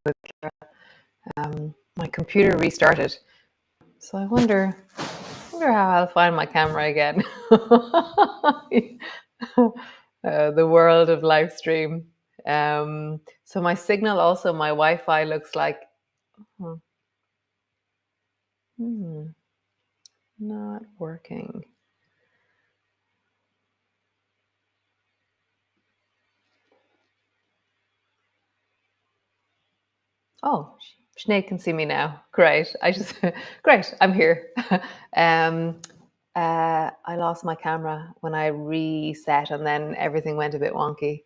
with Ciara. My computer restarted, so I wonder how I'll find my camera again. The world of live stream. So my signal, also my Wi-Fi, looks like not working. Oh, Sinead can see me now. Great. Great. I'm here. I lost my camera when I reset, and then everything went a bit wonky.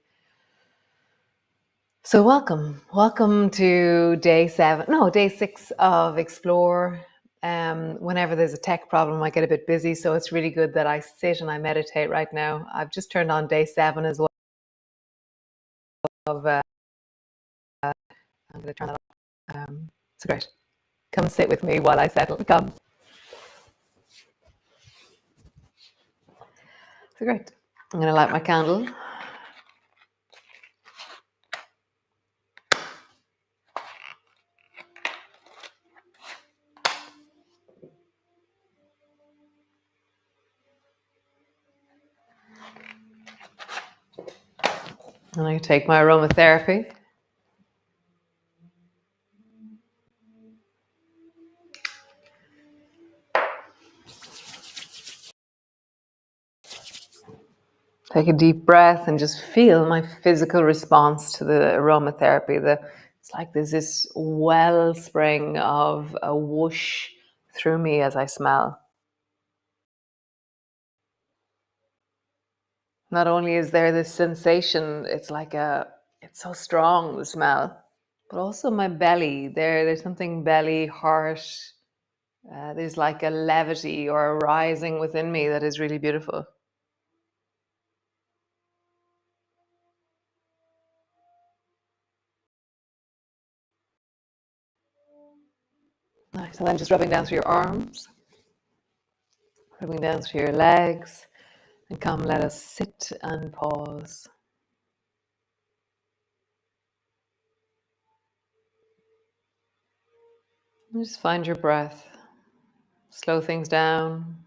So welcome to day 6 of Explore. Whenever there's a tech problem, I get a bit busy, so it's really good that I sit and I meditate right now. I've just turned on day 7 as well. I'm going to turn that off. So great. Come sit with me while I settle. Come. So great. I'm going to light my candle. And I take my aromatherapy. Take a deep breath and just feel my physical response to the aromatherapy. It's like there's this wellspring of a whoosh through me as I smell. Not only is there this sensation, it's so strong, the smell, but also my belly. There's something belly, heart. There's like a levity or a rising within me that is really beautiful. Nice. And then just rubbing down through your arms, rubbing down through your legs. And come, let us sit and pause. And just find your breath. Slow things down.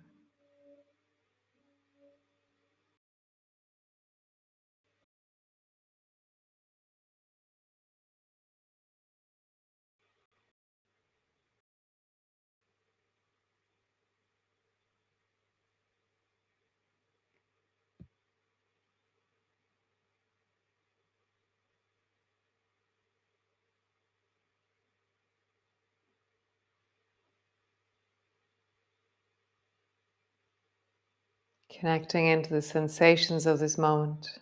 Connecting into the sensations of this moment.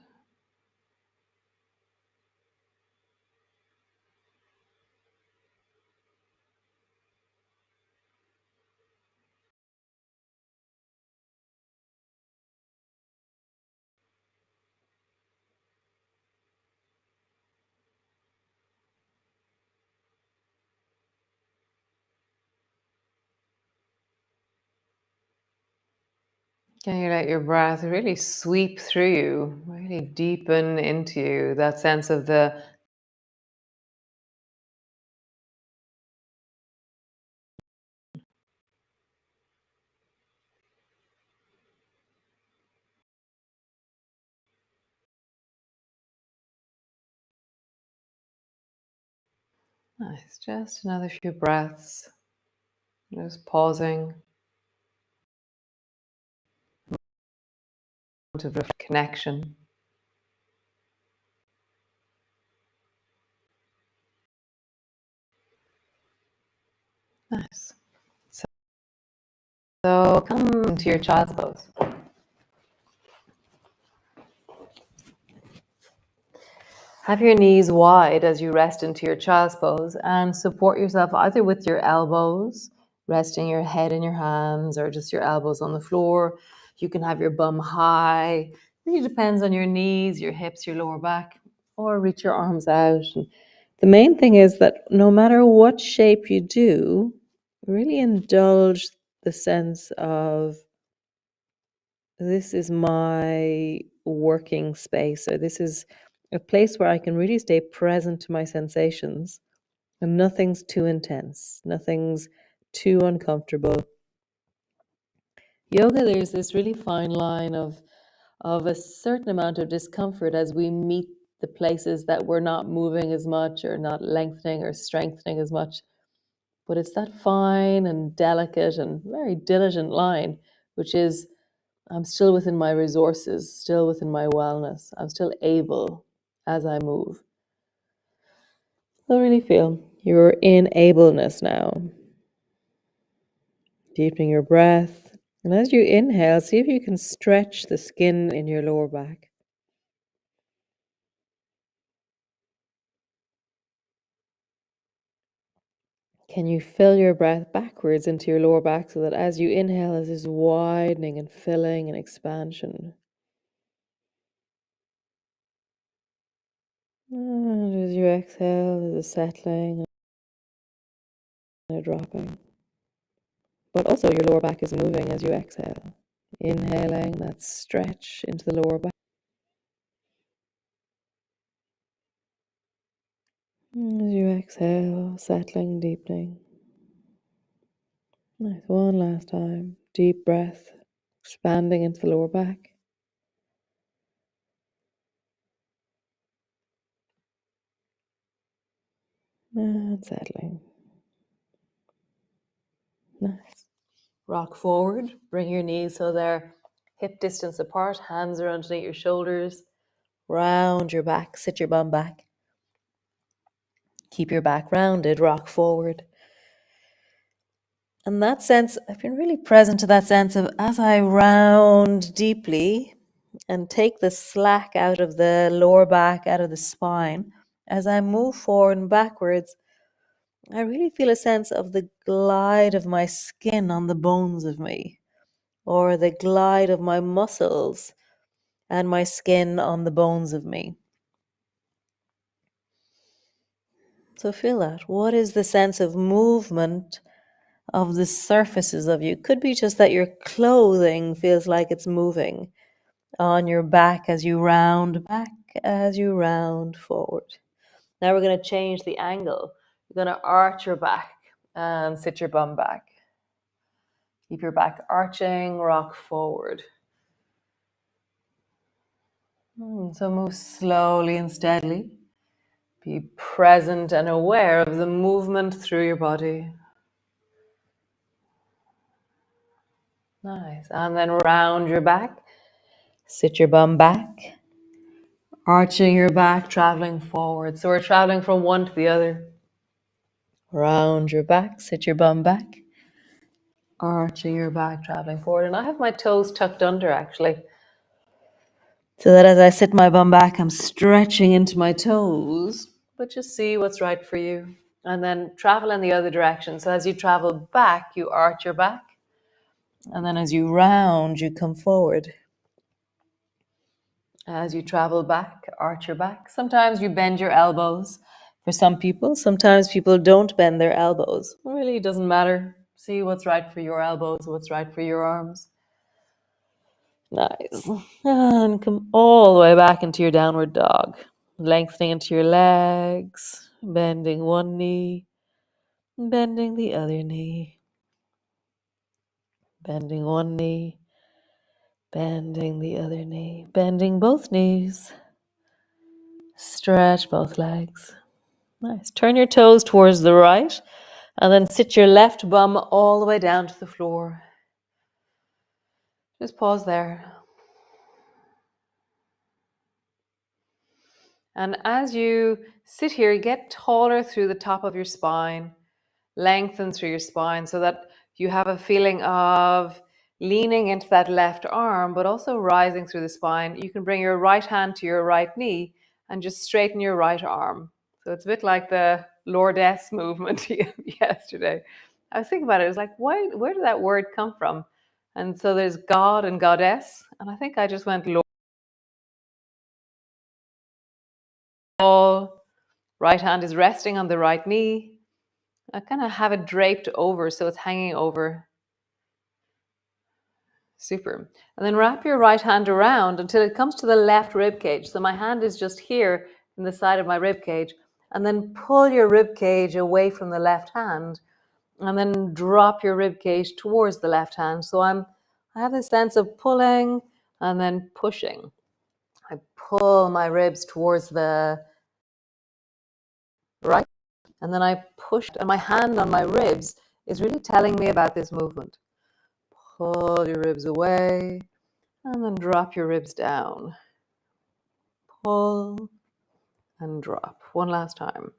Can you let your breath really sweep through you, really deepen into you, that sense of the nice, just another few breaths, just pausing to connection. Nice. So come to your child's pose. Have your knees wide as you rest into your child's pose, and support yourself either with your elbows, resting your head in your hands, or just your elbows on the floor. You can have your bum high. It really depends on your knees, your hips, your lower back, or reach your arms out. And the main thing is that no matter what shape you do, really indulge the sense of this is my working space, or this is a place where I can really stay present to my sensations And nothing's too intense, nothing's too uncomfortable. Yoga, there's this really fine line of a certain amount of discomfort as we meet the places that we're not moving as much or not lengthening or strengthening as much. But it's that fine and delicate and very diligent line, which is I'm still within my resources, still within my wellness. I'm still able as I move. I really feel you're in ableness now. Deepening your breath. And as you inhale, see if you can stretch the skin in your lower back. Can you fill your breath backwards into your lower back so that as you inhale, there's this widening and filling and expansion? And as you exhale, there's a settling and a dropping. But also your lower back is moving as you exhale. Inhaling that stretch into the lower back. As you exhale, settling, deepening. Nice. One last time. Deep breath, expanding into the lower back. And settling. Nice. Rock forward. Bring your knees so they're hip distance apart. Hands are underneath your shoulders. Round your back. Sit your bum back. Keep your back rounded. Rock forward. And that sense, I've been really present to that sense of as I round deeply and take the slack out of the lower back, out of the spine, as I move forward and backwards, I really feel a sense of the glide of my skin on the bones of me, or the glide of my muscles and my skin on the bones of me. So feel that. What is the sense of movement of the surfaces of you? Could be just that your clothing feels like it's moving on your back as you round back, as you round forward. Now we're going to change the angle. You're going to arch your back and sit your bum back. Keep your back arching, rock forward. So move slowly and steadily. Be present and aware of the movement through your body. Nice. And then round your back. Sit your bum back. Arching your back, traveling forward. So we're traveling from one to the other. Round your back, sit your bum back. Arching your back, traveling forward. And I have my toes tucked under actually. So that as I sit my bum back, I'm stretching into my toes. But just see what's right for you. And then travel in the other direction. So as you travel back, you arch your back. And then as you round, you come forward. As you travel back, arch your back. Sometimes you bend your elbows. For some people, sometimes people don't bend their elbows. It really doesn't matter. See what's right for your elbows, what's right for your arms. Nice. And come all the way back into your downward dog. Lengthening into your legs, bending one knee, bending the other knee, bending one knee, bending the other knee, bending both knees. Stretch both legs. Nice. Turn your toes towards the right and then sit your left bum all the way down to the floor. Just pause there. And as you sit here, get taller through the top of your spine, lengthen through your spine so that you have a feeling of leaning into that left arm, but also rising through the spine. You can bring your right hand to your right knee and just straighten your right arm. So it's a bit like the Lordess movement yesterday. I was thinking about it. It was like, where did that word come from? And so there's God and Goddess. And I think I just went Lord. Right hand is resting on the right knee. I kind of have it draped over so it's hanging over. Super. And then wrap your right hand around until it comes to the left rib cage. So my hand is just here in the side of my rib cage. and then pull your rib cage away from the left hand, and then drop your rib cage towards the left hand. So I have this sense of pulling and then pushing. I pull my ribs towards the right, and then I push, and my hand on my ribs is really telling me about this movement. Pull your ribs away, and then drop your ribs down. Pull and drop. One last time.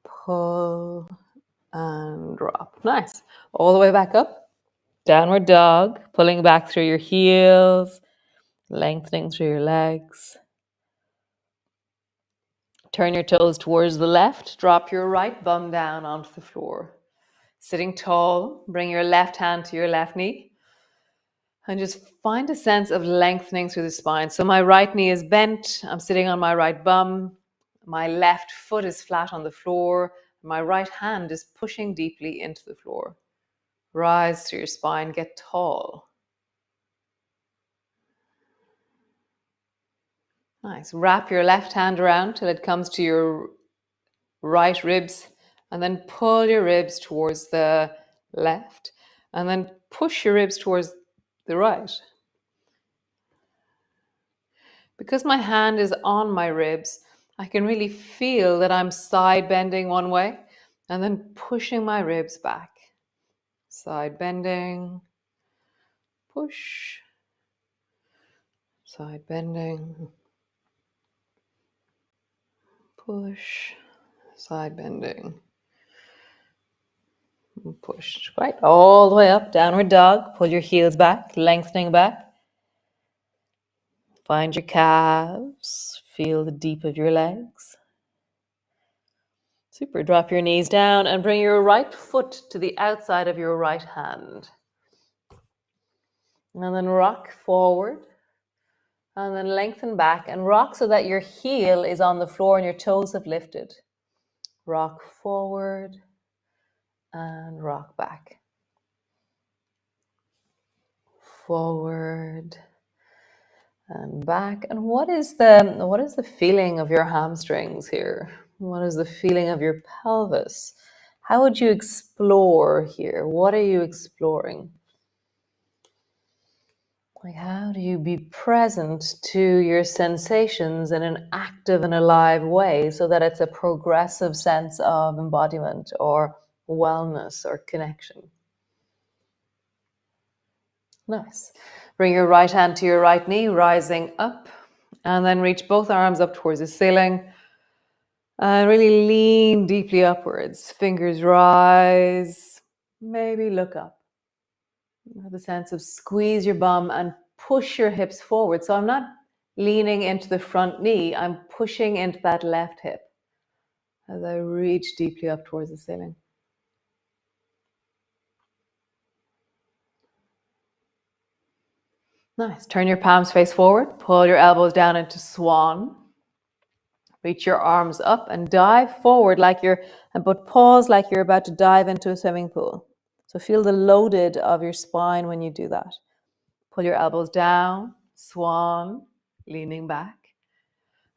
Pull and drop. Nice. All the way back up. Downward dog. Pulling back through your heels, lengthening through your legs. Turn your toes towards the left. Drop your right bum down onto the floor. Sitting tall, bring your left hand to your left knee. And just find a sense of lengthening through the spine. So my right knee is bent. I'm sitting on my right bum. My left foot is flat on the floor. My right hand is pushing deeply into the floor. Rise through your spine. Get tall. Nice. Wrap your left hand around till it comes to your right ribs. And then pull your ribs towards the left. And then push your ribs towards the right. Because my hand is on my ribs, I can really feel that I'm side bending one way and then pushing my ribs back. Side bending, push, side bending, push, side bending, push. Right, all the way up, downward dog. Pull your heels back, lengthening back. Find your calves, feel the deep of your legs. Super. Drop your knees down and bring your right foot to the outside of your right hand. And then rock forward. And then lengthen back and rock so that your heel is on the floor and your toes have lifted. Rock forward and rock back. Forward and back. And what is the feeling of your hamstrings here? What is the feeling of your pelvis? How would you explore here? What are you exploring? Like, how do you be present to your sensations in an active and alive way so that it's a progressive sense of embodiment or wellness or connection? Nice. Bring your right hand to your right knee, rising up, and then reach both arms up towards the ceiling. And really lean deeply upwards. Fingers rise. Maybe look up. Have a sense of squeeze your bum and push your hips forward. So I'm not leaning into the front knee. I'm pushing into that left hip as I reach deeply up towards the ceiling. Nice. Turn your palms face forward. Pull your elbows down into swan. Reach your arms up and dive forward but pause like you're about to dive into a swimming pool. So feel the loaded of your spine when you do that. Pull your elbows down, swan, leaning back,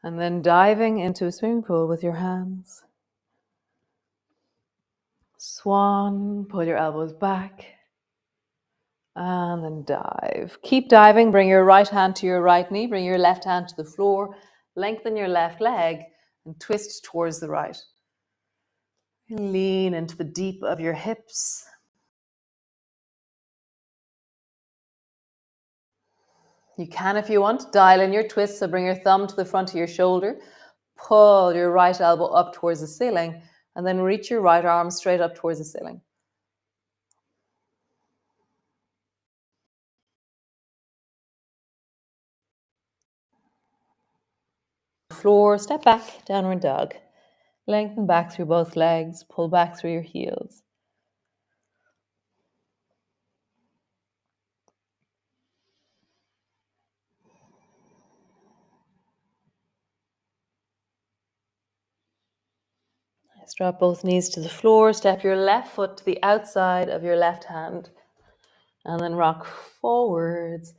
and then diving into a swimming pool with your hands. Swan, pull your elbows back, and then dive. Keep diving. Bring your right hand to your right knee. Bring your left hand to the floor. Lengthen your left leg and twist towards the right. Lean into the deep of your hips. You can, if you want, dial in your twist. So bring your thumb to the front of your shoulder. Pull your right elbow up towards the ceiling and then reach your right arm straight up towards the ceiling. Floor, step back, downward dog. Lengthen back through both legs, pull back through your heels. Nice. Drop both knees to the floor, step your left foot to the outside of your left hand, and then rock forwards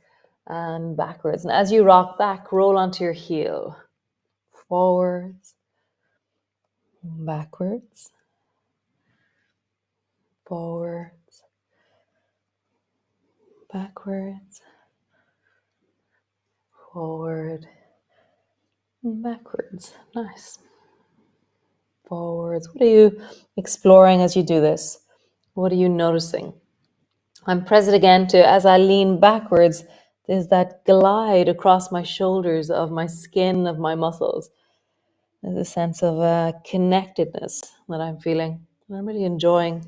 and backwards. And as you rock back, roll onto your heel. Forwards backwards, forwards, backwards, forward, backwards. Nice. Forwards. What are you exploring as you do this? What are you noticing? I'm present again to, as I lean backwards, there's that glide across my shoulders of my skin, of my muscles. There's a sense of connectedness that I'm feeling. I'm really enjoying.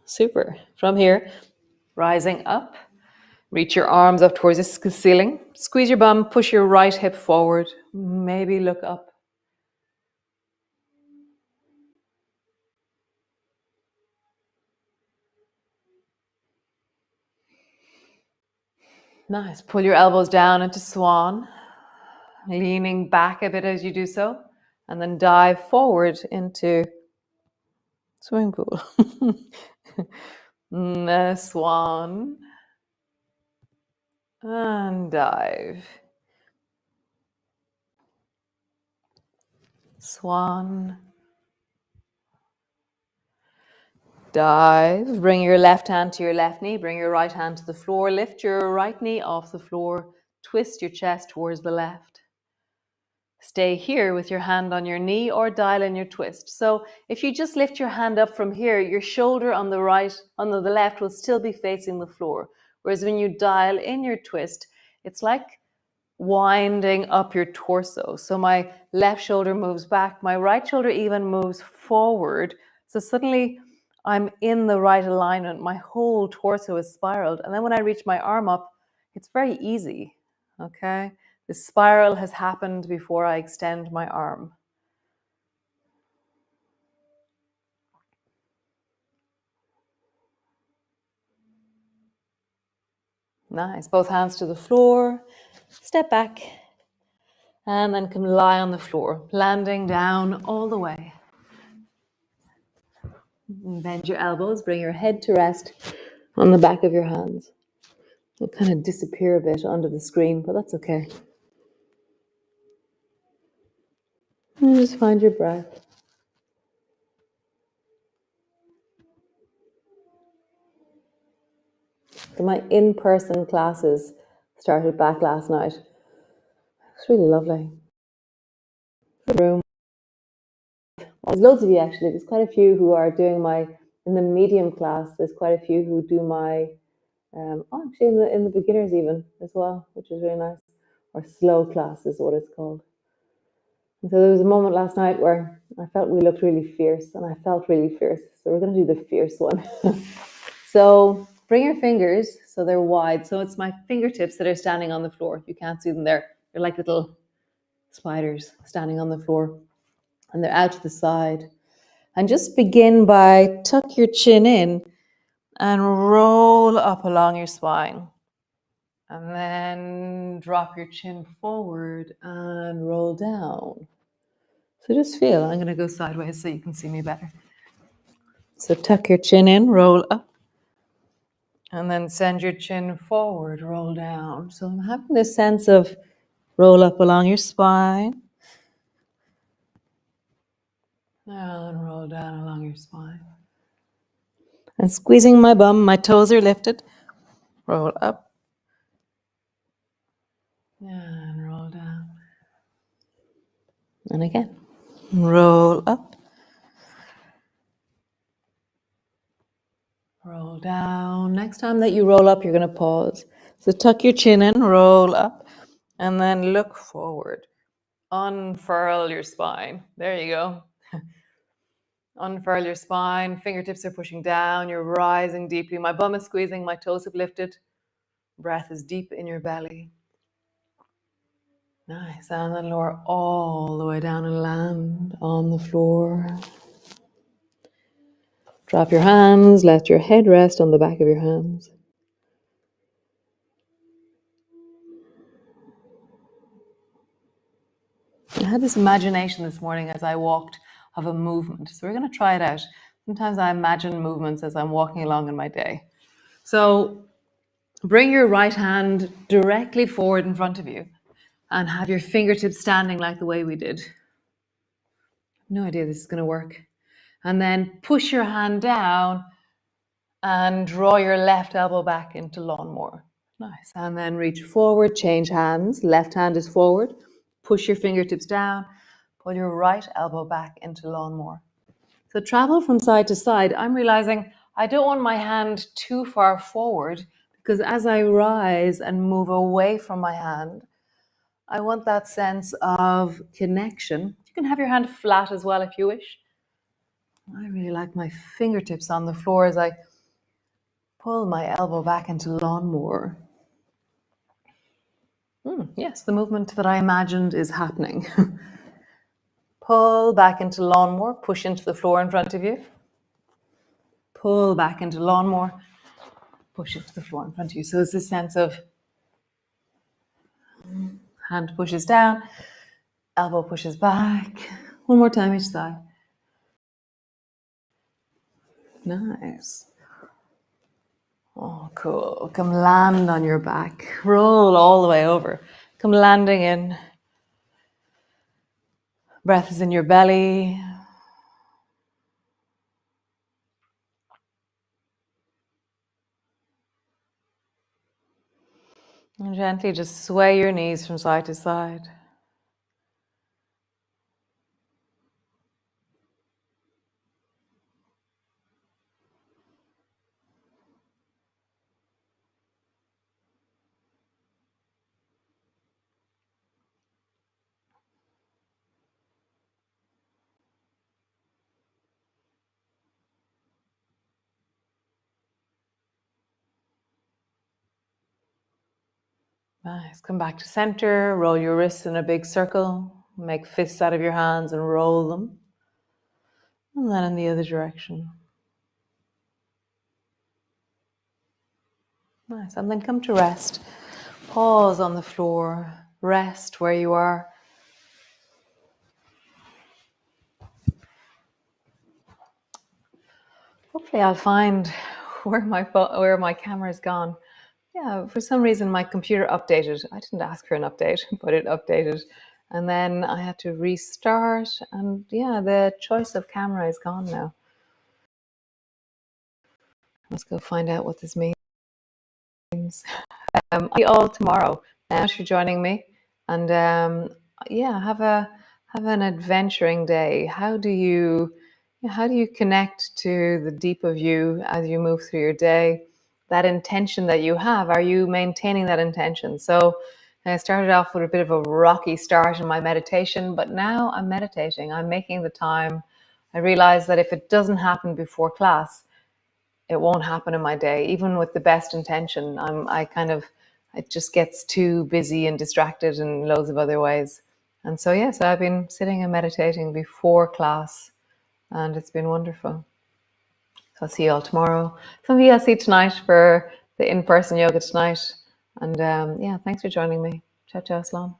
Super. From here, rising up, reach your arms up towards the ceiling. Squeeze your bum, push your right hip forward. Maybe look up. Nice. Pull your elbows down into swan, leaning back a bit as you do so, and then dive forward into swimming pool. Swan and dive. Swan, dive. Bring your left hand to your left knee. Bring your right hand to the floor. Lift your right knee off the floor. Twist your chest towards the left. Stay here with your hand on your knee or dial in your twist. So if you just lift your hand up from here, your shoulder on the right, on the left will still be facing the floor. Whereas when you dial in your twist, it's like winding up your torso. So my left shoulder moves back, my right shoulder even moves forward. So suddenly I'm in the right alignment. My whole torso is spiraled. And then when I reach my arm up, it's very easy. Okay. The spiral has happened before I extend my arm. Nice. Both hands to the floor. Step back. And then come lie on the floor, landing down all the way. Bend your elbows, bring your head to rest on the back of your hands. It'll kind of disappear a bit under the screen, but that's okay. And just find your breath. So my in-person classes started back last night. It's really lovely. The room. There's loads of you actually. There's quite a few who are doing in the medium class. There's quite a few who do actually in the beginners even as well, which is really nice. Or slow class is what it's called. And so there was a moment last night where I felt we looked really fierce, and I felt really fierce. So we're going to do the fierce one. So bring your fingers so they're wide. So it's my fingertips that are standing on the floor. You can't see them there. They're like little spiders standing on the floor, and they're out to the side. And just begin by tuck your chin in and roll up along your spine. And then drop your chin forward and roll down. So just feel, I'm going to go sideways so you can see me better. So tuck your chin in, roll up, and then send your chin forward, roll down. So I'm having this sense of roll up along your spine, and roll down along your spine. And squeezing my bum, my toes are lifted, roll up, and roll down. And again, roll up, roll down. Next time that you roll up, you're going to pause. So tuck your chin in, roll up, and then look forward. Unfurl your spine. There you go. Unfurl your spine. Fingertips are pushing down. You're rising deeply. My bum is squeezing. My toes have lifted. Breath is deep in your belly. Nice. And then lower all the way down and land on the floor. Drop your hands. Let your head rest on the back of your hands. I had this imagination this morning as I walked of a movement. So we're going to try it out. Sometimes I imagine movements as I'm walking along in my day. So bring your right hand directly forward in front of you And have your fingertips standing like the way we did. No idea this is going to work. And then push your hand down and draw your left elbow back into lawnmower. Nice. And then reach forward, change hands. Left hand is forward. Push your fingertips down. Pull your right elbow back into lawnmower. So travel from side to side. I'm realizing I don't want my hand too far forward because as I rise and move away from my hand, I want that sense of connection. You can have your hand flat as well if you wish. I really like my fingertips on the floor as I pull my elbow back into lawnmower. Yes, the movement that I imagined is happening. Pull back into lawnmower, push into the floor in front of you. Pull back into lawnmower, push into the floor in front of you. So it's this sense of hand pushes down, elbow pushes back. One more time each side. Nice. Oh, cool. Come land on your back. Roll all the way over. Come landing in. Breath is in your belly. And gently just sway your knees from side to side. Nice. Come back to center. Roll your wrists in a big circle. Make fists out of your hands and roll them. And then in the other direction. Nice. And then come to rest. Pause on the floor. Rest where you are. Hopefully I'll find where my camera's gone. Yeah, for some reason my computer updated. I didn't ask for an update, but it updated. And then I had to restart. And yeah, the choice of camera is gone now. Let's go find out what this means. I'll see you all tomorrow. Thanks for joining me. And yeah, have an adventuring day. How do you connect to the deep of you as you move through your day? That intention that you have, are you maintaining that intention? So I started off with a bit of a rocky start in my meditation, but now I'm meditating. I'm making the time. I realize that if it doesn't happen before class, it won't happen in my day, even with the best intention. It just gets too busy and distracted in loads of other ways. And so, yeah, so I've been sitting and meditating before class, and it's been wonderful. So I'll see you all tomorrow. Some of you I'll see tonight for the in-person yoga tonight. And yeah, thanks for joining me. Ciao, ciao, Aslan.